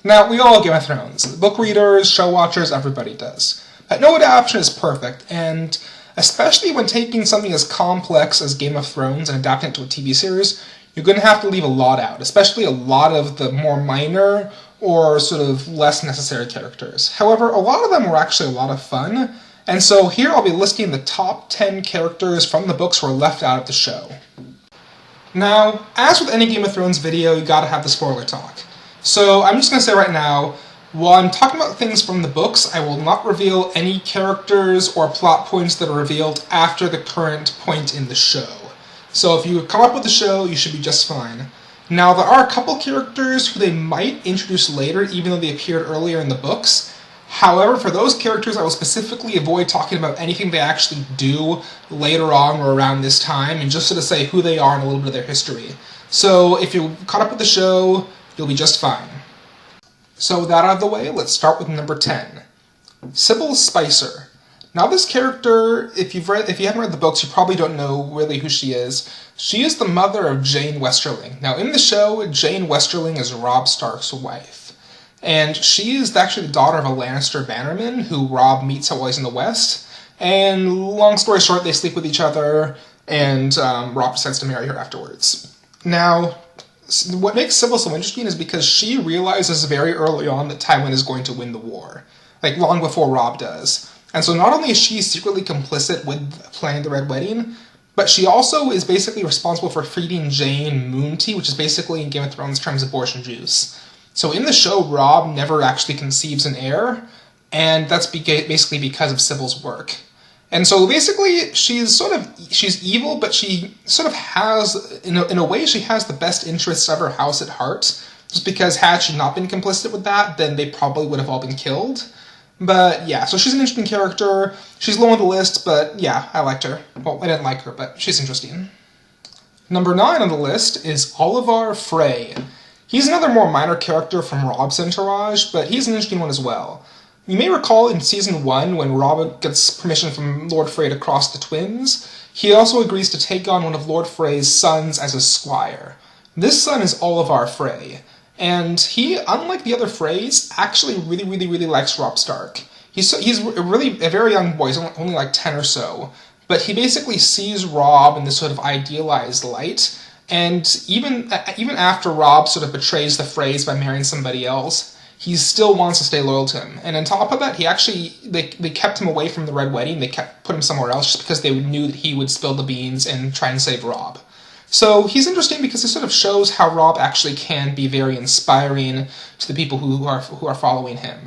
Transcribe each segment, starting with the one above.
Now, we all love Game of Thrones. Book readers, show watchers, everybody does. No adaptation is perfect, and especially when taking something as complex as Game of Thrones and adapting it to a TV series, you're going to have to leave a lot out, especially a lot of the more minor or sort of less necessary characters. However, a lot of them were actually a lot of fun, and so here I'll be listing the top 10 characters from the books who were left out of the show. Now, as with any Game of Thrones video, you gotta have the spoiler talk. So I'm just gonna say right now, while I'm talking about things from the books, I will not reveal any characters or plot points that are revealed after the current point in the show. So if you come up with the show, you should be just fine. Now, there are a couple characters who they might introduce later, even though they appeared earlier in the books. However, for those characters, I will specifically avoid talking about anything they actually do later on or around this time, and just sort of say who they are and a little bit of their history. So if you're caught up with the show, you'll be just fine. So with that out of the way, let's start with number 10. Sybil Spicer. Now this character, if you haven't read the books, you probably don't know really who she is. She is the mother of Jane Westerling. Now in the show, Jane Westerling is Robb Stark's wife. And she is actually the daughter of a Lannister bannerman who Robb meets while he's in the West. And long story short, they sleep with each other, and Robb decides to marry her afterwards. Now, what makes Sybil so interesting is because she realizes very early on that Tywin is going to win the war. Like, long before Robb does. And so not only is she secretly complicit with planning the Red Wedding, but she also is basically responsible for feeding Jane moon tea, which is basically, in Game of Thrones terms, abortion juice. So in the show, Robb never actually conceives an heir, and that's basically because of Sybil's work. And so basically, she's evil, but she sort of has, in a way, she has the best interests of her house at heart, just because had she not been complicit with that, then they probably would have all been killed. But yeah, so she's an interesting character. She's low on the list, but yeah, I liked her. Well, I didn't like her, but she's interesting. Number 9 on the list is Aleister Frey. He's another more minor character from Robb's entourage, but he's an interesting one as well. You may recall in Season 1, when Robb gets permission from Lord Frey to cross the Twins, he also agrees to take on one of Lord Frey's sons as a squire. This son is Aleister Frey, and he, unlike the other Freys, actually really likes Robb Stark. He's a very young boy, he's only like 10 or so, but he basically sees Robb in this sort of idealized light, and even after Robb sort of betrays the Freys by marrying somebody else, he still wants to stay loyal to him. And on top of that, they kept him away from the Red Wedding. They put him somewhere else just because they knew that he would spill the beans and try and save Robb. So he's interesting because it sort of shows how Robb actually can be very inspiring to the people who are following him.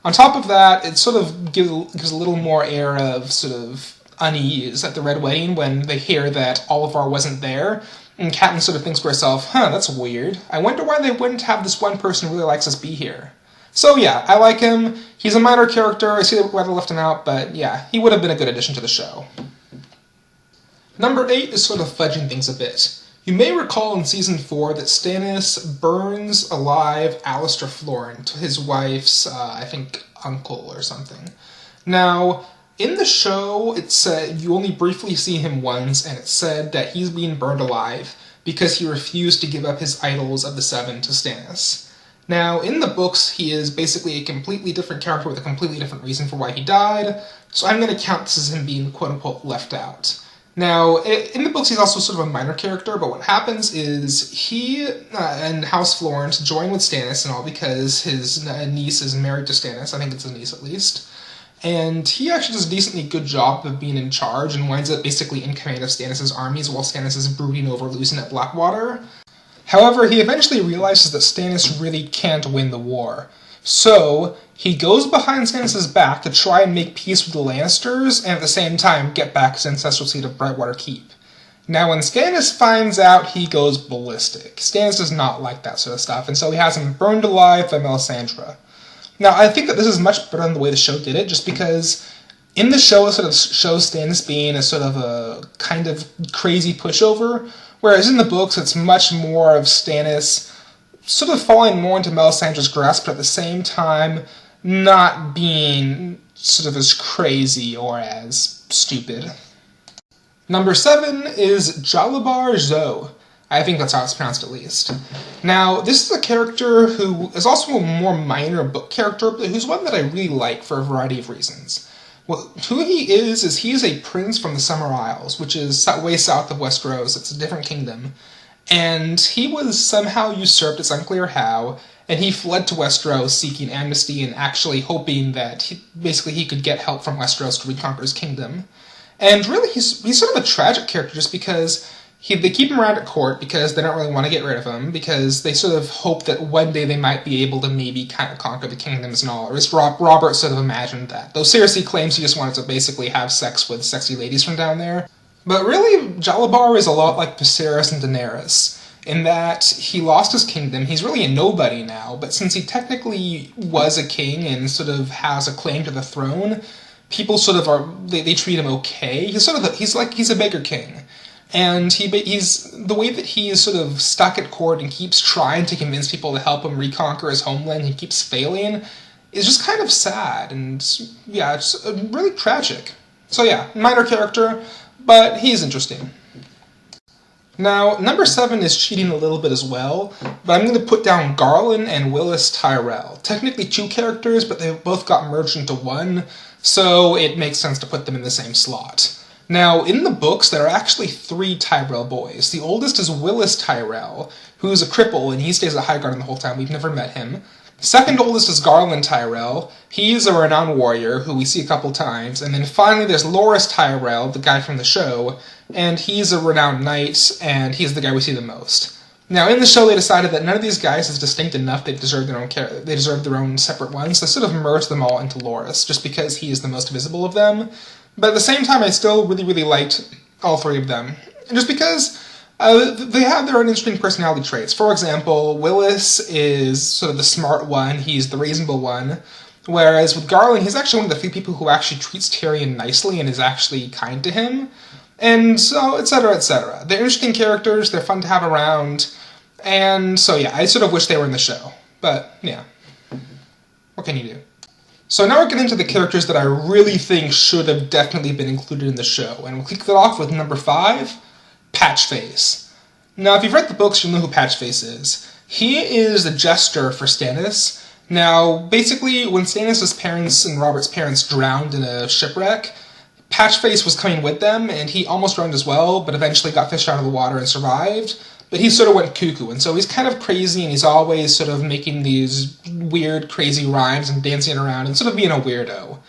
On top of that, it sort of gives a little more air of sort of unease at the Red Wedding when they hear that Aleister wasn't there. And Catelyn sort of thinks to herself, that's weird. I wonder why they wouldn't have this one person who really likes us be here. So yeah, I like him. He's a minor character. I see why they left him out, but yeah, he would have been a good addition to the show. Number 8 is sort of fudging things a bit. You may recall in Season 4 that Stannis burns alive Aleister Florent, his wife's, I think, uncle or something. Now, in the show, it said you only briefly see him once, and it said that he's being burned alive because he refused to give up his idols of the Seven to Stannis. Now, in the books, he is basically a completely different character with a completely different reason for why he died, so I'm going to count this as him being quote-unquote left out. Now, in the books, he's also sort of a minor character, but what happens is he and House Florent join with Stannis and all because his niece is married to Stannis. I think it's a niece at least. And he actually does a decently good job of being in charge and winds up basically in command of Stannis' armies while Stannis is brooding over losing at Blackwater. However, he eventually realizes that Stannis really can't win the war. So, he goes behind Stannis' back to try and make peace with the Lannisters and at the same time get back his ancestral seat of Brightwater Keep. Now, when Stannis finds out, he goes ballistic. Stannis does not like that sort of stuff, and so he has him burned alive by Melisandre. Now, I think that this is much better than the way the show did it, just because in the show it sort of shows Stannis being a sort of a kind of crazy pushover, whereas in the books it's much more of Stannis sort of falling more into Melisandre's grasp, but at the same time not being sort of as crazy or as stupid. Number 7 is Jalbar Zoe. I think that's how it's pronounced at least. Now, this is a character who is also a more minor book character, but who's one that I really like for a variety of reasons. Well, who he is he is a prince from the Summer Isles, which is way south of Westeros. It's a different kingdom. And he was somehow usurped, it's unclear how, and he fled to Westeros seeking amnesty and actually hoping that he could get help from Westeros to reconquer his kingdom. And really, he's sort of a tragic character just because they keep him around at court because they don't really want to get rid of him, because they sort of hope that one day they might be able to maybe kind of conquer the kingdoms and all. Or at least Robert sort of imagined that. Though Cersei claims he just wanted to basically have sex with sexy ladies from down there. But really, Jalbar is a lot like Viserys and Daenerys, in that he lost his kingdom. He's really a nobody now, but since he technically was a king and sort of has a claim to the throne, people sort of they treat him okay. He's a bigger king. And he's the way that he is sort of stuck at court and keeps trying to convince people to help him reconquer his homeland and keeps failing is just kind of sad, and yeah, it's really tragic. So yeah, minor character, but he's interesting. Now, number 7 is cheating a little bit as well, but I'm going to put down Garland and Willis Tyrell. Technically 2 characters, but they both got merged into one, so it makes sense to put them in the same slot. Now, in the books, there are actually 3 Tyrell boys. The oldest is Willis Tyrell, who's a cripple, and he stays at Highgarden the whole time. We've never met him. Second oldest is Garland Tyrell. He's a renowned warrior who we see a couple times. And then finally there's Loras Tyrell, the guy from the show, and he's a renowned knight, and he's the guy we see the most. Now, in the show, they decided that none of these guys is distinct enough. They deserve their own separate ones. So they sort of merged them all into Loras, just because he is the most visible of them. But at the same time, I still really, really liked all 3 of them. And just because they have their own interesting personality traits. For example, Willis is sort of the smart one. He's the reasonable one. Whereas with Garland, he's actually one of the few people who actually treats Tyrion nicely and is actually kind to him. And so, etc., etc. They're interesting characters. They're fun to have around. And so, yeah, I sort of wish they were in the show. But, yeah. What can you do? So now we're getting into the characters that I really think should have definitely been included in the show. And we'll kick that off with number 5, Patchface. Now, if you've read the books, you'll know who Patchface is. He is the jester for Stannis. Now, basically, when Stannis' parents and Robert's parents drowned in a shipwreck, Patchface was coming with them, and he almost drowned as well, but eventually got fished out of the water and survived. But he sort of went cuckoo, and so he's kind of crazy, and he's always sort of making these weird, crazy rhymes and dancing around and sort of being a weirdo.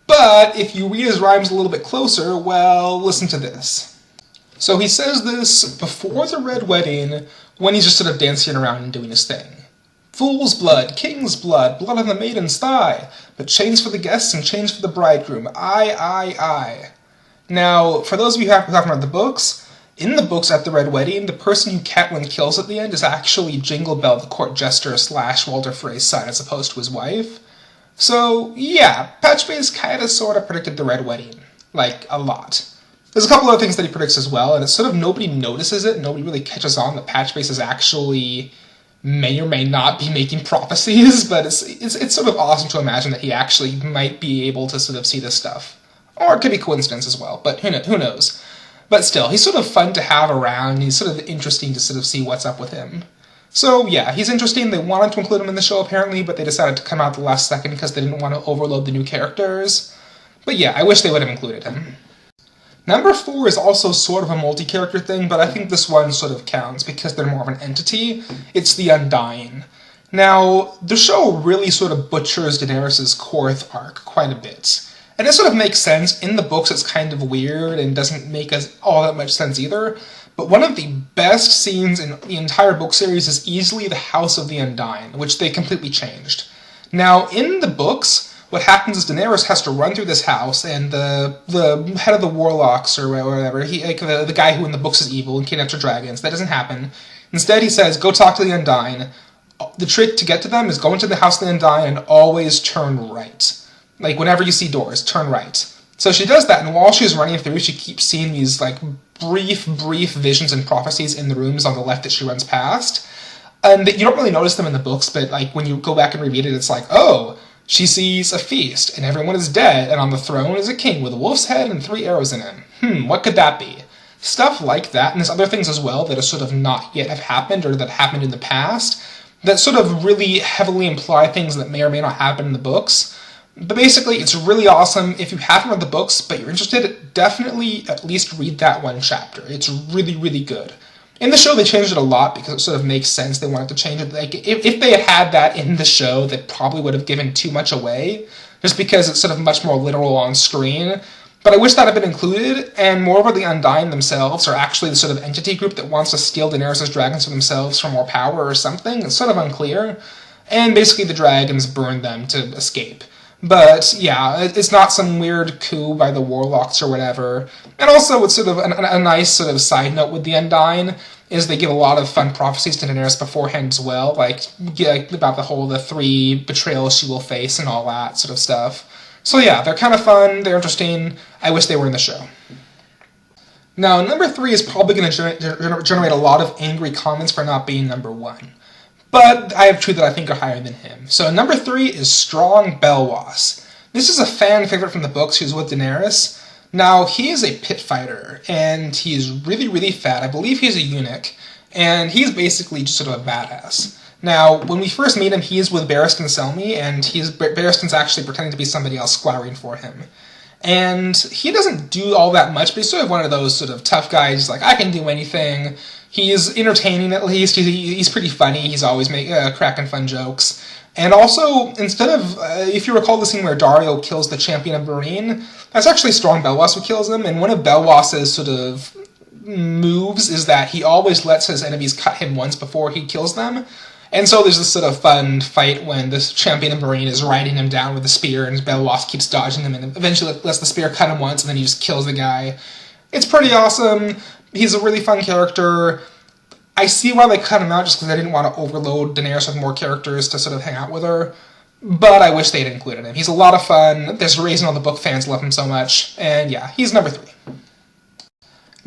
But if you read his rhymes a little bit closer, well, listen to this. So he says this before the Red Wedding, when he's just sort of dancing around and doing his thing. Fool's blood, king's blood, blood on the maiden's thigh, but chains for the guests and chains for the bridegroom, I. Now, for those of you who haven't read the books, in the books at the Red Wedding, the person who Catelyn kills at the end is actually Jingle Bell, the court jester / Walder Frey's son, as opposed to his wife. So, yeah, Patchface kind of sort of predicted the Red Wedding. Like, a lot. There's a couple other things that he predicts as well, and it's sort of nobody notices it, nobody really catches on that Patchface is actually may or may not be making prophecies, but it's sort of awesome to imagine that he actually might be able to sort of see this stuff. Or it could be coincidence as well, but who knows. But still, he's sort of fun to have around, he's sort of interesting to sort of see what's up with him. So yeah, he's interesting. They wanted to include him in the show apparently, but they decided to come out the last second because they didn't want to overload the new characters. But yeah, I wish they would have included him. Number 4 is also sort of a multi-character thing, but I think this one sort of counts because they're more of an entity. It's the Undying. Now, the show really sort of butchers Daenerys' Korth arc quite a bit. And it sort of makes sense. In the books, it's kind of weird and doesn't make us all that much sense either. But one of the best scenes in the entire book series is easily the House of the Undying, which they completely changed. Now, in the books, what happens is Daenerys has to run through this house, and the head of the Warlocks, or whatever, the guy who in the books is evil and kidnaps her dragons, that doesn't happen. Instead, he says, go talk to the Undying. The trick to get to them is go into the House of the Undying and always turn right. Like, whenever you see doors, turn right. So she does that, and while she's running through, she keeps seeing these, like, brief visions and prophecies in the rooms on the left that she runs past. And you don't really notice them in the books, but, like, when you go back and reread it, it's like, oh, she sees a feast, and everyone is dead, and on the throne is a king with a wolf's head and 3 arrows in him. What could that be? Stuff like that, and there's other things as well that are sort of not yet have happened or that happened in the past that sort of really heavily imply things that may or may not happen in the books. But basically, it's really awesome. If you haven't read the books, but you're interested, definitely at least read that one chapter. It's really, really good. In the show, they changed it a lot because it sort of makes sense. They wanted to change it. Like, if they had had that in the show, they probably would have given too much away, just because it's sort of much more literal on screen. But I wish that had been included, and moreover, the Undying themselves are actually the sort of entity group that wants to steal Daenerys' dragons for themselves for more power or something. It's sort of unclear. And basically the dragons burn them to escape. But, yeah, it's not some weird coup by the warlocks or whatever. And also, it's sort of a nice sort of side note with the Undying, is they give a lot of fun prophecies to Daenerys beforehand as well, like about the 3 betrayals she will face and all that sort of stuff. So yeah, they're kind of fun, they're interesting. I wish they were in the show. Now, number 3 is probably going to generate a lot of angry comments for not being number 1. But I have 2 that I think are higher than him. So number 3 is Strong Belvas. This is a fan favorite from the books who's with Daenerys. Now, he is a pit fighter, and he's really, really fat. I believe he's a eunuch, and he's basically just sort of a badass. Now, when we first meet him, he is with Barristan Selmy, and Barristan's actually pretending to be somebody else squaring for him. And he doesn't do all that much, but he's sort of one of those sort of tough guys, like, I can do anything. He's entertaining, at least. He's pretty funny. He's always cracking fun jokes. And also, instead of, if you recall the scene where Daario kills the champion of Meereen, that's actually Strong Belvas who kills him, and one of Belvas's sort of moves is that he always lets his enemies cut him once before he kills them. And so there's this sort of fun fight when this champion of Meereen is riding him down with a spear, and Belvas keeps dodging him, and eventually lets the spear cut him once, and then he just kills the guy. It's pretty awesome. He's a really fun character. I see why they cut him out, just because they didn't want to overload Daenerys with more characters to sort of hang out with her. But I wish they'd included him. He's a lot of fun. There's a reason all the book fans love him so much. And yeah, he's number 3.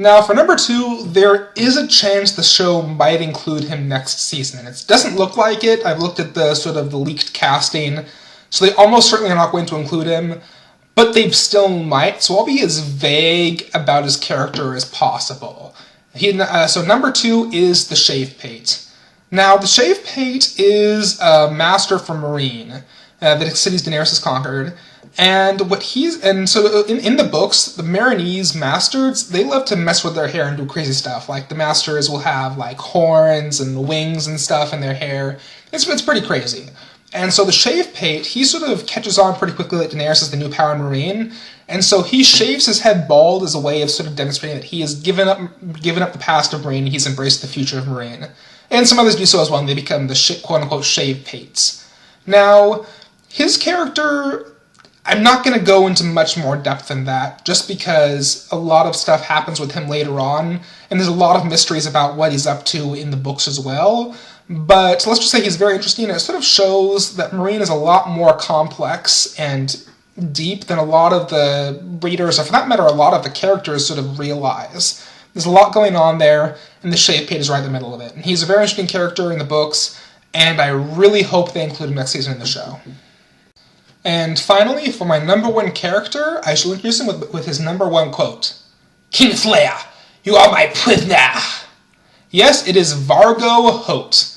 Now, for number 2, there is a chance the show might include him next season. It doesn't look like it. I've looked at the sort of the leaked casting, so they almost certainly are not going to include him, but they still might, so I'll be as vague about his character as possible. So number 2 is the Shavepate. Now, the Shavepate is a master from Meereen, the cities Daenerys has conquered. And so in the books, the Meereenese masters, they love to mess with their hair and do crazy stuff. Like, the masters will have, like, horns and wings and stuff in their hair. It's pretty crazy. And so the Shavepate, he sort of catches on pretty quickly that Daenerys is the new power in Meereen. And so he shaves his head bald as a way of sort of demonstrating that he has given up the past of Meereen, and he's embraced the future of Meereen. And some others do so as well, and they become the quote-unquote Shavepates. Now, his character, I'm not going to go into much more depth than that, just because a lot of stuff happens with him later on, and there's a lot of mysteries about what he's up to in the books as well. But let's just say he's very interesting, and it sort of shows that Meereen is a lot more complex and deep than a lot of the readers, or for that matter, a lot of the characters sort of realize. There's a lot going on there, and the Shavepate is right in the middle of it. And he's a very interesting character in the books, and I really hope they include him next season in the show. And finally, for my number 1 character, I shall introduce him with his number 1 quote. "Kingslayer, you are my prisoner." Yes, it is Vargo Hoat.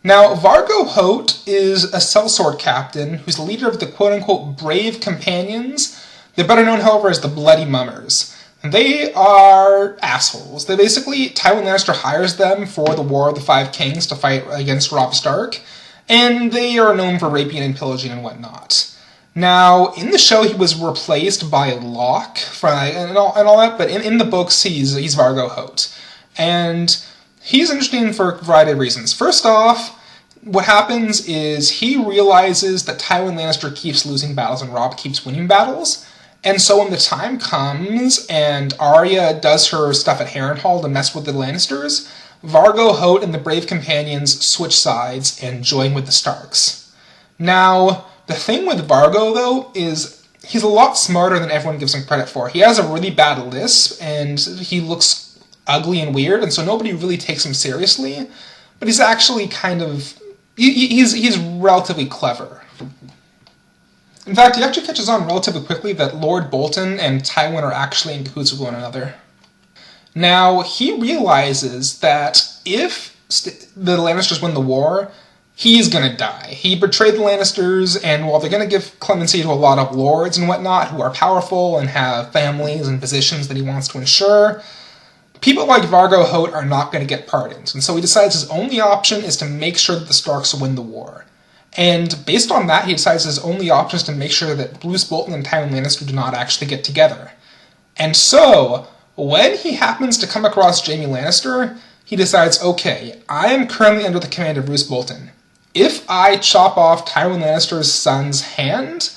Now, Vargo Hoat is a sellsword captain who's the leader of the quote-unquote brave companions. They're better known, however, as the Bloody Mummers. And they are assholes. Tywin Lannister hires them for the War of the Five Kings to fight against Robb Stark, and they are known for raping and pillaging and whatnot. Now, in the show, he was replaced by Locke and all that, but in the books, he's Vargo Hoat. And he's interesting for a variety of reasons. First off, what happens is he realizes that Tywin Lannister keeps losing battles and Robb keeps winning battles. And so when the time comes and Arya does her stuff at Harrenhal to mess with the Lannisters, Vargo Hoat and the Brave Companions switch sides and join with the Starks. Now, the thing with Vargo, though, is he's a lot smarter than everyone gives him credit for. He has a really bad lisp, and he looks ugly and weird, and so nobody really takes him seriously. But he's actually he's relatively clever. In fact, he actually catches on relatively quickly that Lord Bolton and Tywin are actually in cahoots with one another. Now, he realizes that if the Lannisters win the war, he's gonna die. He betrayed the Lannisters, and while they're gonna give clemency to a lot of lords and whatnot who are powerful and have families and positions that he wants to ensure, people like Vargo Hoat are not going to get pardoned. And so he decides his only option is to make sure that the Starks win the war. And based on that, he decides his only option is to make sure that Roose Bolton and Tywin Lannister do not actually get together. And so, when he happens to come across Jaime Lannister, he decides, okay, I am currently under the command of Roose Bolton. If I chop off Tywin Lannister's son's hand,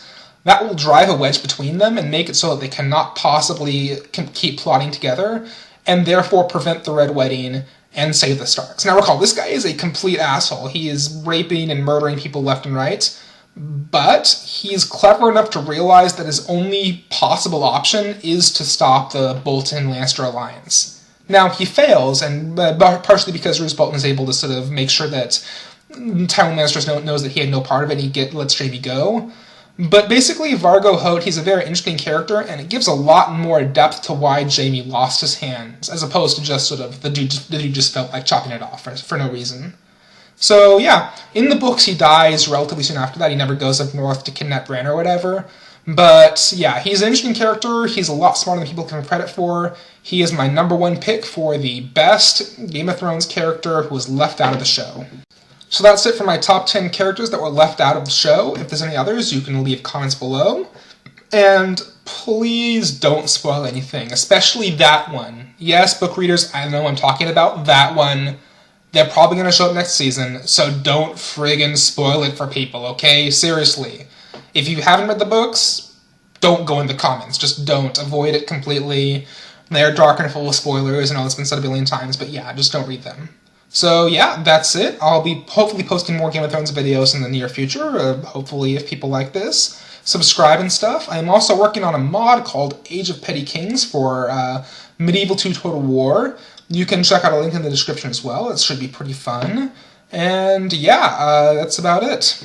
that will drive a wedge between them and make it so that they cannot possibly keep plotting together, and therefore prevent the Red Wedding and save the Starks. Now recall, this guy is a complete asshole. He is raping and murdering people left and right, but he's clever enough to realize that his only possible option is to stop the Bolton-Lannister alliance. Now, he fails, and partially because Roose Bolton is able to sort of make sure that Tywin Lannister knows that he had no part of it, and he lets Jaime go. But basically, Vargo Hoat, he's a very interesting character, and it gives a lot more depth to why Jaime lost his hands, as opposed to just sort of the dude just felt like chopping it off for no reason. So yeah, in the books he dies relatively soon after that. He never goes up north to kidnap Bran or whatever. But yeah, he's an interesting character. He's a lot smarter than people give him credit for. He is my #1 pick for the best Game of Thrones character who was left out of the show. So that's it for my top 10 characters that were left out of the show. If there's any others, you can leave comments below. And please don't spoil anything, especially that one. Yes, book readers, I know I'm talking about that one. They're probably going to show up next season, so don't friggin' spoil it for people, okay? Seriously. If you haven't read the books, don't go in the comments. Just don't. Avoid it completely. They're dark and full of spoilers. I know it's been said a billion times, but yeah, just don't read them. So yeah, that's it. I'll be hopefully posting more Game of Thrones videos in the near future, hopefully if people like this. Subscribe and stuff. I'm also working on a mod called Age of Petty Kings for Medieval 2 Total War. You can check out a link in the description as well. It should be pretty fun. And yeah, that's about it.